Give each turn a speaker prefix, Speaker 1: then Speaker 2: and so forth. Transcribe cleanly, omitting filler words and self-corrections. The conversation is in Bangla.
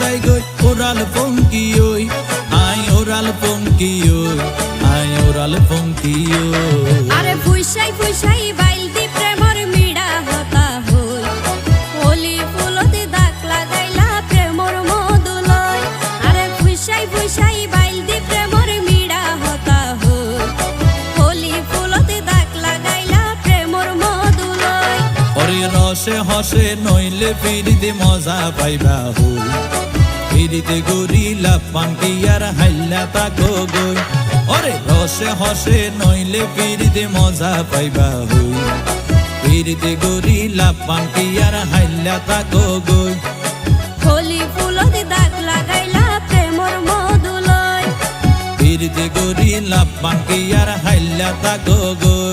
Speaker 1: যায় গই ওরাল পঙ্কি ওই আই ওরাল পঙ্কি ওই আই ওরাল পঙ্কি ওই
Speaker 2: আরে ফুইসাই ফুইসাই বাইল দি প্রেমর মিড়া হতা হই হোলি ফুলতে দাগ লাগাইলা প্রেমর মধুলয় আরে ফুইসাই ফুইসাই বাইল দি প্রেমর মিড়া হতা হই হোলি ফুলতে দাগ লাগাইলা প্রেমর মধুলয়
Speaker 1: ওরে রসে হসে নইলে ফিরিতে মজা পাইবা হই ফিরিতে গরিলা পান্তি আর হাইলা তাকো গই ওরে রসে হসে নইলে ফিরিতে মজা পাইবা হই ফিরিতে গরিলা পান্তি আর হাইলা তাকো গই
Speaker 2: হোলি ফুলতে দাগ লাগাইলা প্রেমর মধুলয়
Speaker 1: ফিরিতে গরিলা পান্তি আর হাইলা তাকো গই